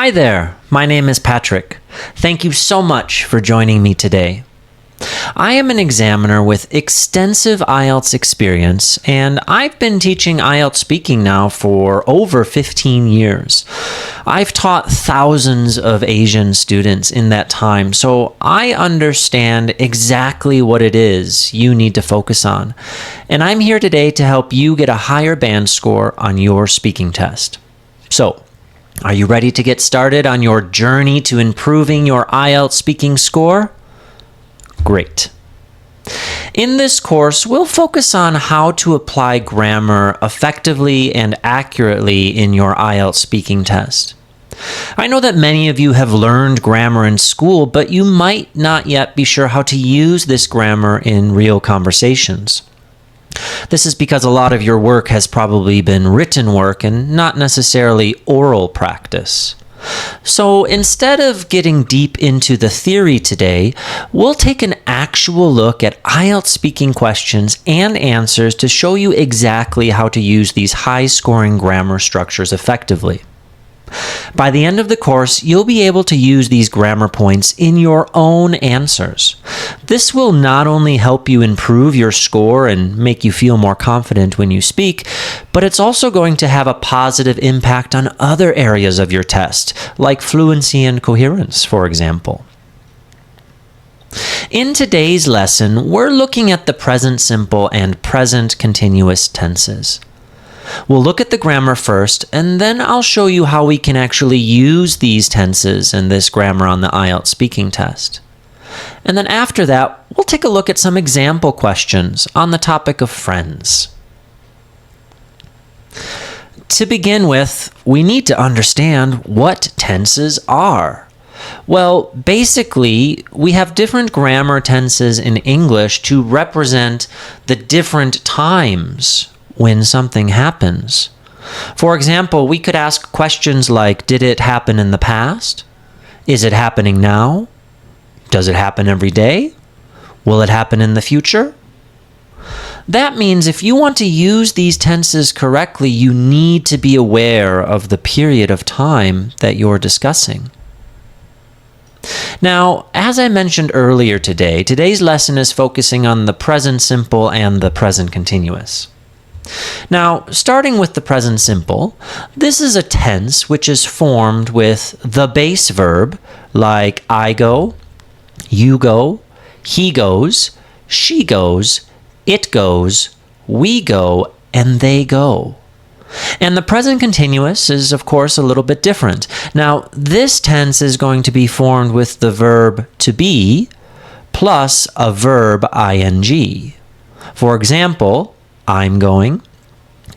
Hi there, my name is Patrick. Thank you so much for joining me today. I am an examiner with extensive IELTS experience, and I've been teaching IELTS speaking now for over 15 years. I've taught thousands of Asian students in that time, so I understand exactly what it is you need to focus on. And I'm here today to help you get a higher band score on your speaking test. So, are you ready to get started on your journey to improving your IELTS speaking score? Great. In this course, we'll focus on how to apply grammar effectively and accurately in your IELTS speaking test. I know that many of you have learned grammar in school, but you might not yet be sure how to use this grammar in real conversations. This is because a lot of your work has probably been written work and not necessarily oral practice. So instead of getting deep into the theory today, we'll take an actual look at IELTS speaking questions and answers to show you exactly how to use these high-scoring grammar structures effectively. By the end of the course, you'll be able to use these grammar points in your own answers. This will not only help you improve your score and make you feel more confident when you speak, but it's also going to have a positive impact on other areas of your test, like fluency and coherence, for example. In today's lesson, we're looking at the present simple and present continuous tenses. We'll look at the grammar first, and then I'll show you how we can actually use these tenses and this grammar on the IELTS speaking test. And then after that, we'll take a look at some example questions on the topic of friends. To begin with, we need to understand what tenses are. Well, basically, we have different grammar tenses in English to represent the different times when something happens. For example, we could ask questions like, did it happen in the past? Is it happening now? Does it happen every day? Will it happen in the future? That means if you want to use these tenses correctly, you need to be aware of the period of time that you're discussing. Now, as I mentioned earlier today, today's lesson is focusing on the present simple and the present continuous. Now, starting with the present simple, this is a tense which is formed with the base verb, like I go, you go, he goes, she goes, it goes, we go, and they go. And the present continuous is, of course, a little bit different. Now, this tense is going to be formed with the verb to be plus a verb ing. For example, I'm going,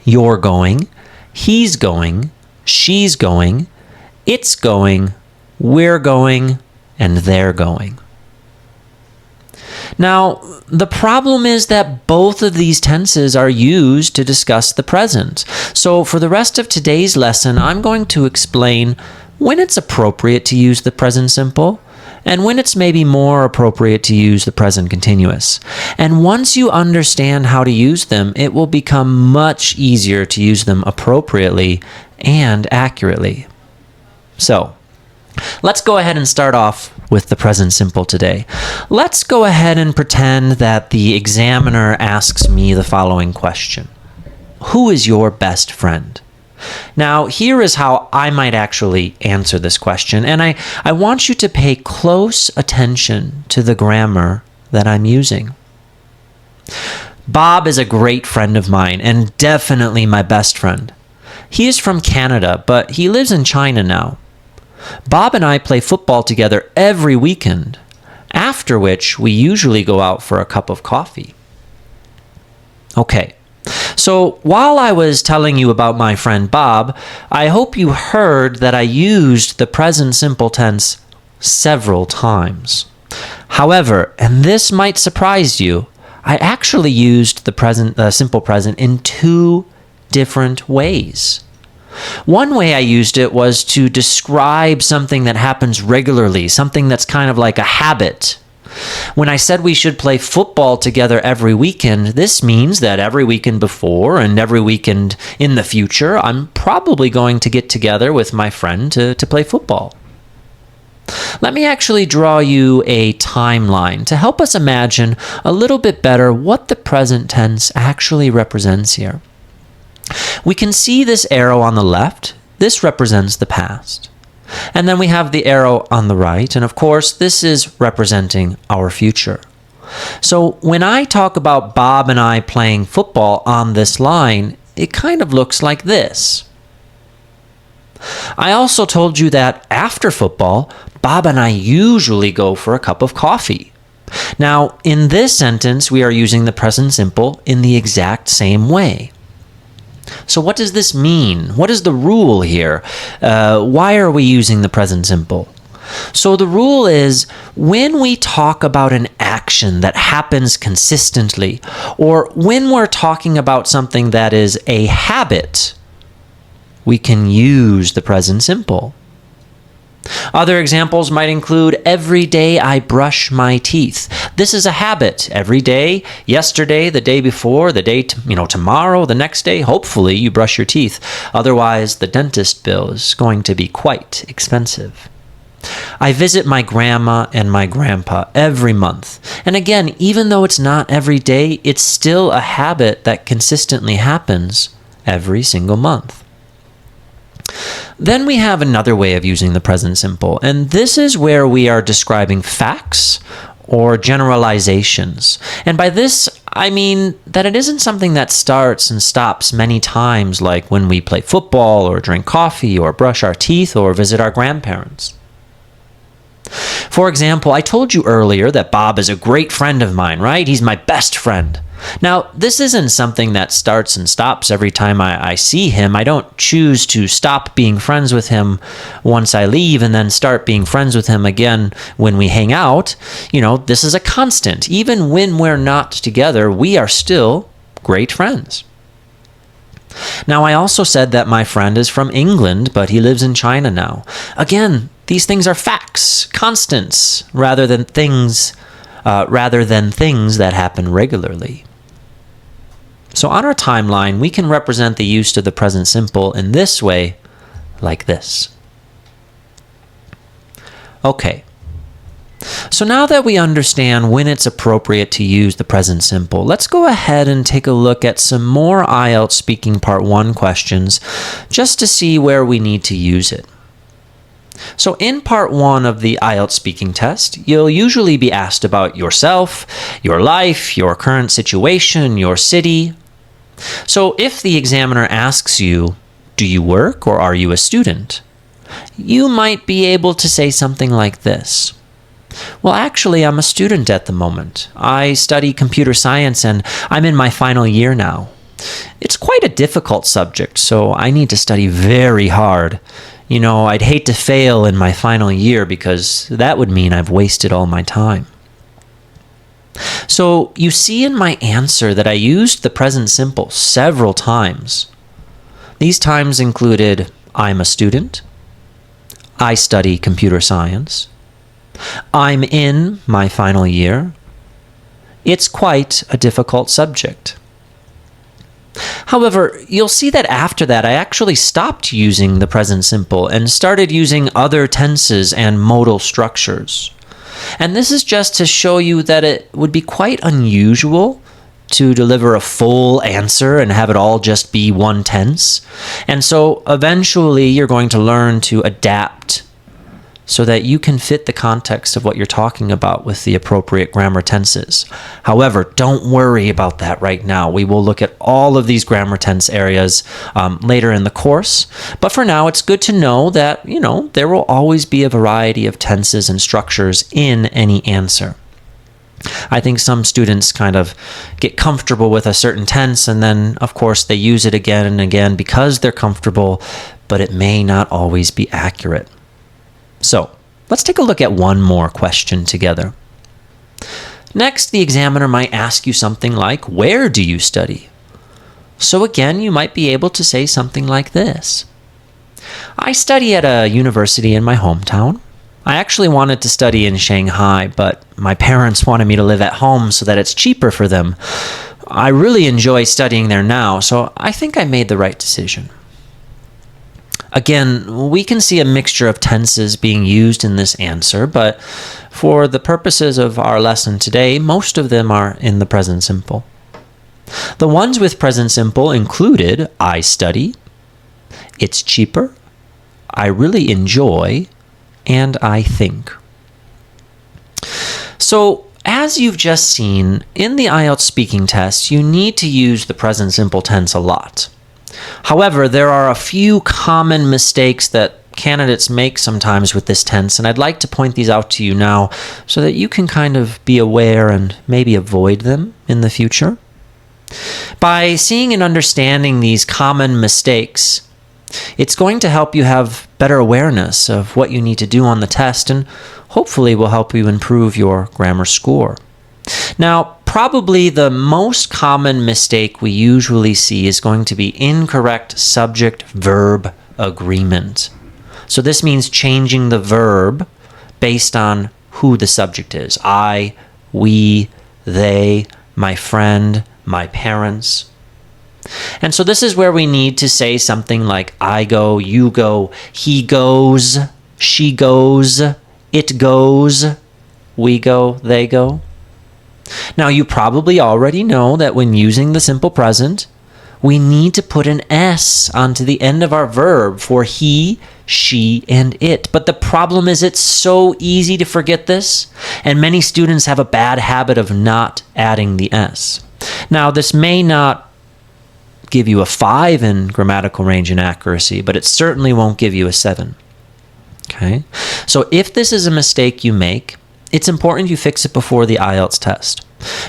you're going, he's going, she's going, it's going, we're going, and they're going. Now, the problem is that both of these tenses are used to discuss the present. So for the rest of today's lesson, I'm going to explain when it's appropriate to use the present simple and when it's maybe more appropriate to use the present continuous. And once you understand how to use them, it will become much easier to use them appropriately and accurately. So, let's go ahead and start off with the present simple today. Let's go ahead and pretend that the examiner asks me the following question. Who is your best friend? Now, here is how I might actually answer this question, and I want you to pay close attention to the grammar that I'm using. Bob is a great friend of mine, and definitely my best friend. He is from Canada, but he lives in China now. Bob and I play football together every weekend, after which we usually go out for a cup of coffee. Okay. So while I was telling you about my friend Bob, I hope you heard that I used the present simple tense several times. However, and this might surprise you, I actually used the simple present in two different ways. One way I used it was to describe something that happens regularly, something that's kind of like a habit. When I said we should play football together every weekend, this means that every weekend before and every weekend in the future, I'm probably going to get together with my friend to play football. Let me actually draw you a timeline to help us imagine a little bit better what the present tense actually represents here. We can see this arrow on the left. This represents the past. And then we have the arrow on the right, and of course, this is representing our future. So when I talk about Bob and I playing football on this line, it kind of looks like this. I also told you that after football, Bob and I usually go for a cup of coffee. Now, in this sentence, we are using the present simple in the exact same way. So what does this mean? What is the rule here? Why are we using the present simple? So the rule is when we talk about an action that happens consistently, or when we're talking about something that is a habit, we can use the present simple. Other examples might include, every day I brush my teeth. This is a habit. Every day, yesterday, the day before, the day, tomorrow, the next day, hopefully you brush your teeth. Otherwise, the dentist bill is going to be quite expensive. I visit my grandma and my grandpa every month. And again, even though it's not every day, it's still a habit that consistently happens every single month. Then we have another way of using the present simple, and this is where we are describing facts or generalizations. And by this, I mean that it isn't something that starts and stops many times, like when we play football or drink coffee or brush our teeth or visit our grandparents. For example, I told you earlier that Bob is a great friend of mine, right? He's my best friend. Now, this isn't something that starts and stops every time I see him. I don't choose to stop being friends with him once I leave and then start being friends with him again when we hang out. This is a constant. Even when we're not together, we are still great friends. Now, I also said that my friend is from England, but he lives in China now. Again, these things are facts, constants, rather than things that happen regularly. So on our timeline, we can represent the use of the present simple in this way, like this. Okay. So now that we understand when it's appropriate to use the present simple, let's go ahead and take a look at some more IELTS Speaking Part 1 questions just to see where we need to use it. So in Part 1 of the IELTS speaking test, you'll usually be asked about yourself, your life, your current situation, your city. So if the examiner asks you, do you work or are you a student? You might be able to say something like this. Well, actually, I'm a student at the moment. I study computer science and I'm in my final year now. It's quite a difficult subject, so I need to study very hard. I'd hate to fail in my final year because that would mean I've wasted all my time. So you see in my answer that I used the present simple several times. These times included, I'm a student, I study computer science, I'm in my final year, it's quite a difficult subject. However, you'll see that after that, I actually stopped using the present simple and started using other tenses and modal structures. And this is just to show you that it would be quite unusual to deliver a full answer and have it all just be one tense. And so eventually you're going to learn to adapt so that you can fit the context of what you're talking about with the appropriate grammar tenses. However, don't worry about that right now. We will look at all of these grammar tense areas later in the course. But for now, it's good to know that, there will always be a variety of tenses and structures in any answer. I think some students kind of get comfortable with a certain tense and then, of course, they use it again and again because they're comfortable, but it may not always be accurate. So, let's take a look at one more question together. Next, the examiner might ask you something like, where do you study? So again, you might be able to say something like this. I study at a university in my hometown. I actually wanted to study in Shanghai, but my parents wanted me to live at home so that it's cheaper for them. I really enjoy studying there now, so I think I made the right decision. Again, we can see a mixture of tenses being used in this answer, but for the purposes of our lesson today, most of them are in the present simple. The ones with present simple included I study, it's cheaper, I really enjoy, and I think. So, as you've just seen, in the IELTS speaking test, you need to use the present simple tense a lot. However, there are a few common mistakes that candidates make sometimes with this tense, and I'd like to point these out to you now so that you can kind of be aware and maybe avoid them in the future. By seeing and understanding these common mistakes, it's going to help you have better awareness of what you need to do on the test and hopefully will help you improve your grammar score. Now, probably the most common mistake we usually see is going to be incorrect subject-verb agreement. So this means changing the verb based on who the subject is. I, we, they, my friend, my parents. And so this is where we need to say something like I go, you go, he goes, she goes, it goes, we go, they go. Now, you probably already know that when using the simple present, we need to put an S onto the end of our verb for he, she, and it. But the problem is it's so easy to forget this, and many students have a bad habit of not adding the S. Now, this may not give you a 5 in grammatical range and accuracy, but it certainly won't give you a 7. Okay? So if this is a mistake you make, it's important you fix it before the IELTS test.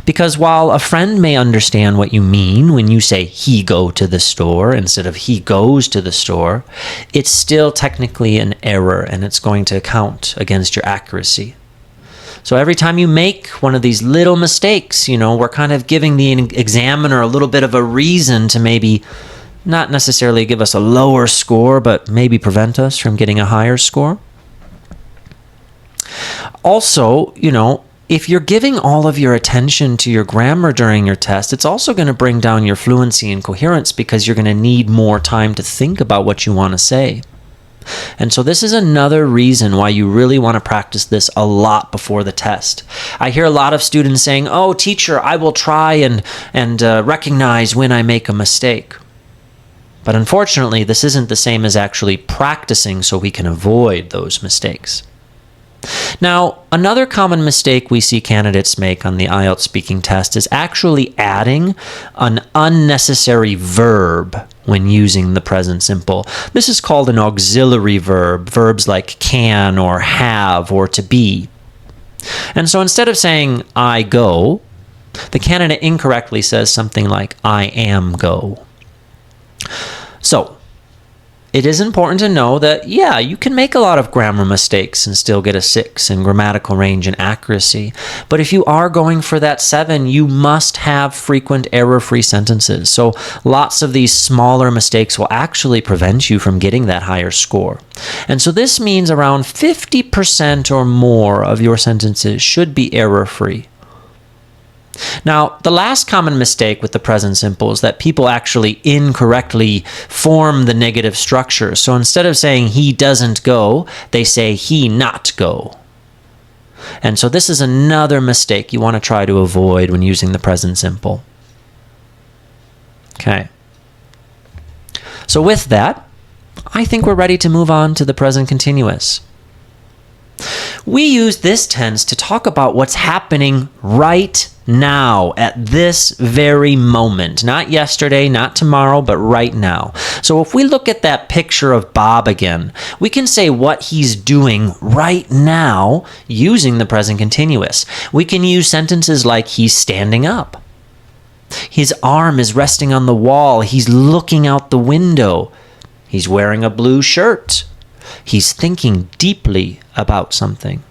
Because while a friend may understand what you mean when you say he go to the store instead of he goes to the store, it's still technically an error and it's going to count against your accuracy. So every time you make one of these little mistakes, we're kind of giving the examiner a little bit of a reason to maybe not necessarily give us a lower score, but maybe prevent us from getting a higher score. Also, if you're giving all of your attention to your grammar during your test, it's also going to bring down your fluency and coherence because you're going to need more time to think about what you want to say. And so this is another reason why you really want to practice this a lot before the test. I hear a lot of students saying, oh, teacher, I will try and recognize when I make a mistake. But unfortunately, this isn't the same as actually practicing so we can avoid those mistakes. Now, another common mistake we see candidates make on the IELTS speaking test is actually adding an unnecessary verb when using the present simple. This is called an auxiliary verb, verbs like can or have or to be. And so instead of saying I go, the candidate incorrectly says something like I am go. So, it is important to know that, yeah, you can make a lot of grammar mistakes and still get a 6 in grammatical range and accuracy. But if you are going for that 7, you must have frequent error-free sentences. So lots of these smaller mistakes will actually prevent you from getting that higher score. And so this means around 50% or more of your sentences should be error-free. Now, the last common mistake with the present simple is that people actually incorrectly form the negative structure. So instead of saying he doesn't go, they say he not go. And so this is another mistake you want to try to avoid when using the present simple. Okay. So with that, I think we're ready to move on to the present continuous. We use this tense to talk about what's happening right now, at this very moment. Not yesterday, not tomorrow, but right now. So if we look at that picture of Bob again, we can say what he's doing right now using the present continuous. We can use sentences like he's standing up. His arm is resting on the wall. He's looking out the window. He's wearing a blue shirt. He's thinking deeply about something.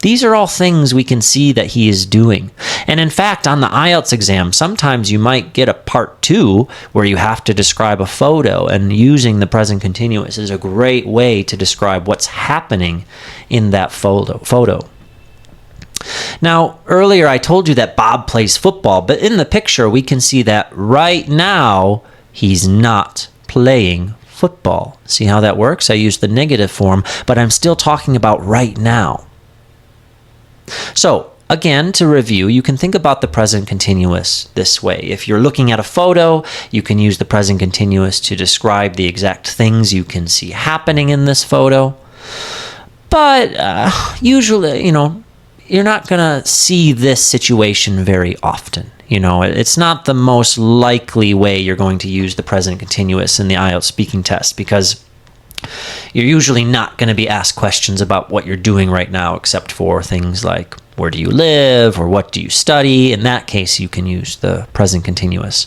These are all things we can see that he is doing. And in fact, on the IELTS exam, sometimes you might get a part 2 where you have to describe a photo, and using the present continuous is a great way to describe what's happening in that photo. Now, earlier I told you that Bob plays football, but in the picture we can see that right now he's not playing football. See how that works? I used the negative form, but I'm still talking about right now. So, again, to review, you can think about the present continuous this way. If you're looking at a photo, you can use the present continuous to describe the exact things you can see happening in this photo. But usually, you're not going to see this situation very often. It's not the most likely way you're going to use the present continuous in the IELTS speaking test, because you're usually not going to be asked questions about what you're doing right now, except for things like, where do you live, or what do you study? In that case, you can use the present continuous.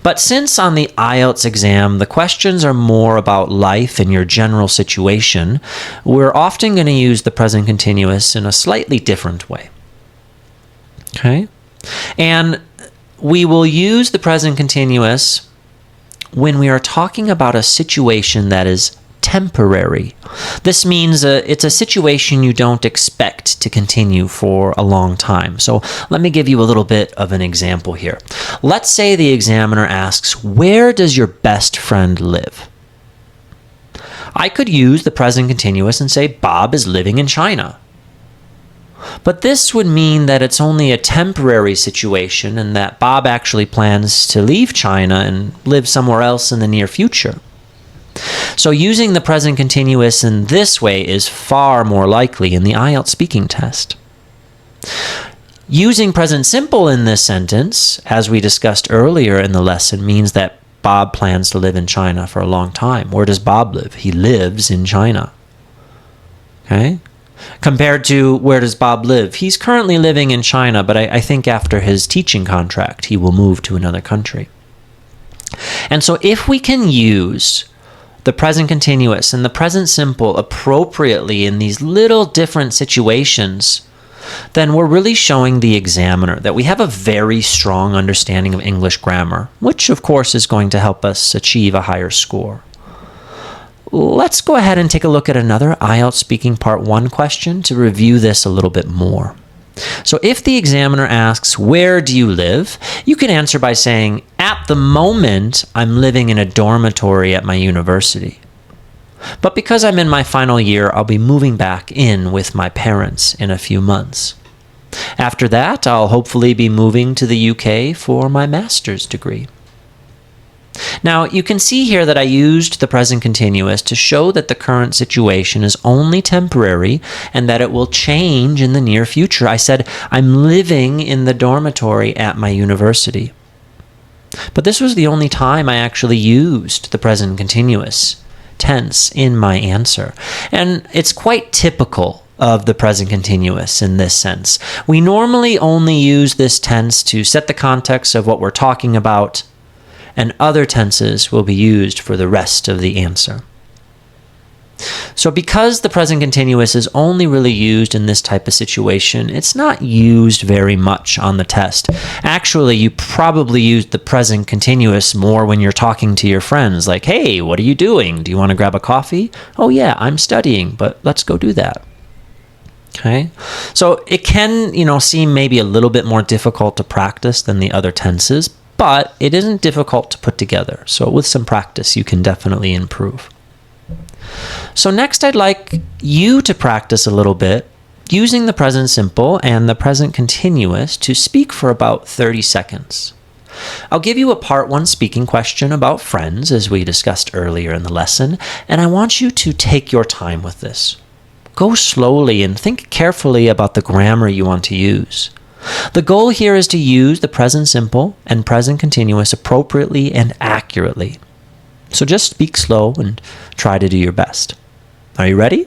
But since on the IELTS exam, the questions are more about life and your general situation, we're often going to use the present continuous in a slightly different way. Okay? And we will use the present continuous when we are talking about a situation that is temporary. This means it's a situation you don't expect to continue for a long time. So let me give you a little bit of an example here. Let's say the examiner asks, where does your best friend live? I could use the present continuous and say, Bob is living in China. But this would mean that it's only a temporary situation and that Bob actually plans to leave China and live somewhere else in the near future. So using the present continuous in this way is far more likely in the IELTS speaking test. Using present simple in this sentence, as we discussed earlier in the lesson, means that Bob plans to live in China for a long time. Where does Bob live? He lives in China. Okay? Compared to where does Bob live? He's currently living in China, but I think after his teaching contract, he will move to another country. And so if we can use the present continuous and the present simple appropriately in these little different situations, then we're really showing the examiner that we have a very strong understanding of English grammar, which of course is going to help us achieve a higher score. Let's go ahead and take a look at another IELTS Speaking Part 1 question to review this a little bit more. So if the examiner asks, where do you live? You can answer by saying, at the moment, I'm living in a dormitory at my university. But because I'm in my final year, I'll be moving back in with my parents in a few months. After that, I'll hopefully be moving to the UK for my master's degree. Now, you can see here that I used the present continuous to show that the current situation is only temporary and that it will change in the near future. I said, I'm living in the dormitory at my university. But this was the only time I actually used the present continuous tense in my answer. And it's quite typical of the present continuous in this sense. We normally only use this tense to set the context of what we're talking about, and other tenses will be used for the rest of the answer. So because the present continuous is only really used in this type of situation, it's not used very much on the test. Actually, you probably use the present continuous more when you're talking to your friends, like, hey, what are you doing? Do you want to grab a coffee? Oh yeah, I'm studying, but let's go do that. Okay, so it can, seem maybe a little bit more difficult to practice than the other tenses, but it isn't difficult to put together. So with some practice, you can definitely improve. So next, I'd like you to practice a little bit using the present simple and the present continuous to speak for about 30 seconds. I'll give you a part 1 speaking question about friends, as we discussed earlier in the lesson, and I want you to take your time with this. Go slowly and think carefully about the grammar you want to use. The goal here is to use the present simple and present continuous appropriately and accurately. So just speak slow and try to do your best. Are you ready?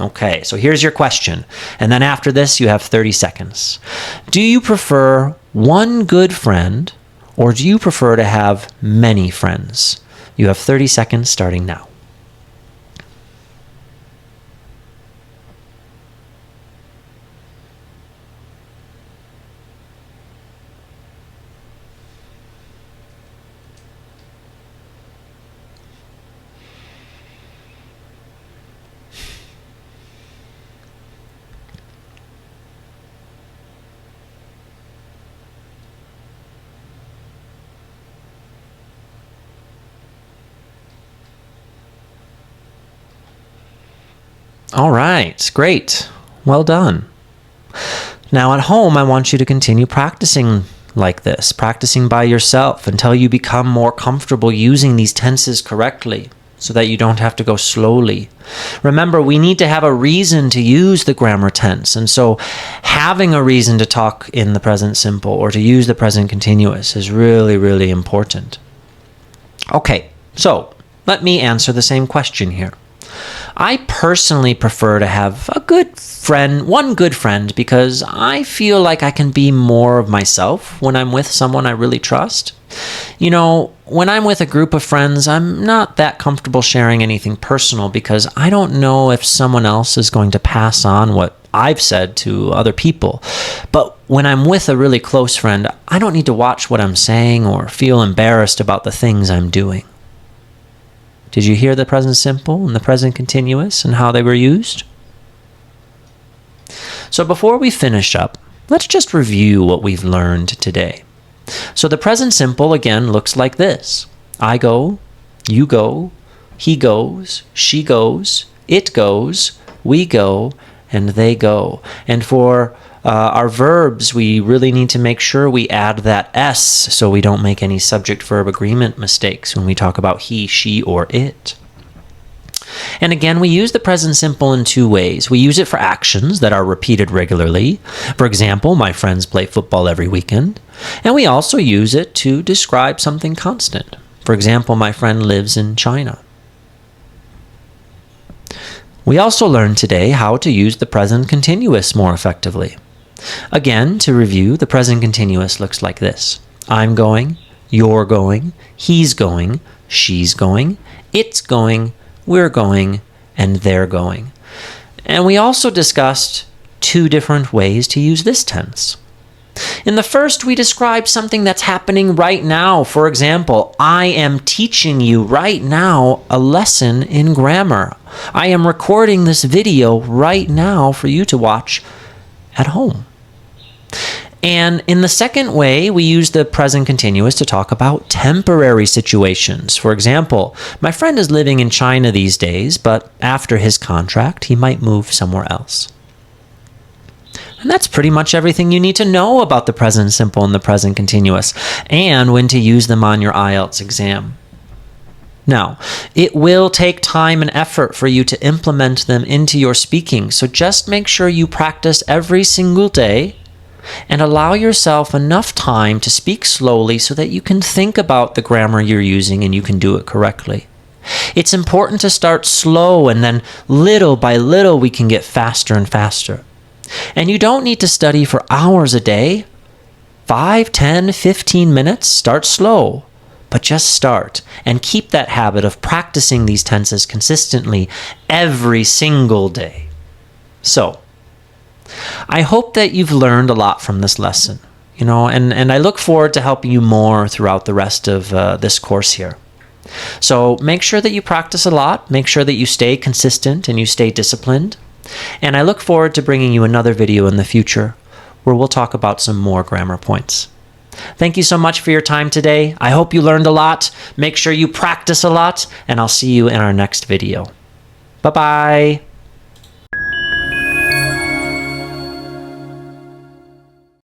Okay, so here's your question. And then after this, you have 30 seconds. Do you prefer one good friend, or do you prefer to have many friends? You have 30 seconds starting now. All right, great. Well done. Now at home, I want you to continue practicing like this, practicing by yourself until you become more comfortable using these tenses correctly so that you don't have to go slowly. Remember, we need to have a reason to use the grammar tense, and so having a reason to talk in the present simple or to use the present continuous is really, really important. Okay, so let me answer the same question here. I personally prefer to have a good friend, one good friend, because I feel like I can be more of myself when I'm with someone I really trust. You know, when I'm with a group of friends, I'm not that comfortable sharing anything personal because I don't know if someone else is going to pass on what I've said to other people. But when I'm with a really close friend, I don't need to watch what I'm saying or feel embarrassed about the things I'm doing. Did you hear the present simple and the present continuous and how they were used? So before we finish up, let's just review what we've learned today. So the present simple again looks like this. I go, you go, he goes, she goes, it goes, we go, and they go. And for our verbs, we really need to make sure we add that S so we don't make any subject-verb agreement mistakes when we talk about he, she, or it. And again, we use the present simple in two ways. We use it for actions that are repeated regularly. For example, my friends play football every weekend. And we also use it to describe something constant. For example, my friend lives in China. We also learned today how to use the present continuous more effectively. Again, to review, the present continuous looks like this. I'm going, you're going, he's going, she's going, it's going, we're going, and they're going. And we also discussed two different ways to use this tense. In the first, we described something that's happening right now. For example, I am teaching you right now a lesson in grammar. I am recording this video right now for you to watch at home. And in the second way, we use the present continuous to talk about temporary situations. For example, my friend is living in China these days, but after his contract, he might move somewhere else. And that's pretty much everything you need to know about the present simple and the present continuous, and when to use them on your IELTS exam. Now, it will take time and effort for you to implement them into your speaking, so just make sure you practice every single day and allow yourself enough time to speak slowly so that you can think about the grammar you're using and you can do it correctly. It's important to start slow, and then little by little we can get faster and faster. And you don't need to study for hours a day. 5, 10, 15 minutes, start slow. But just start and keep that habit of practicing these tenses consistently every single day. So, I hope that you've learned a lot from this lesson, and I look forward to helping you more throughout the rest of this course here. So make sure that you practice a lot, make sure that you stay consistent and you stay disciplined, and I look forward to bringing you another video in the future where we'll talk about some more grammar points. Thank you so much for your time today. I hope you learned a lot. Make sure you practice a lot, and I'll see you in our next video. Bye-bye.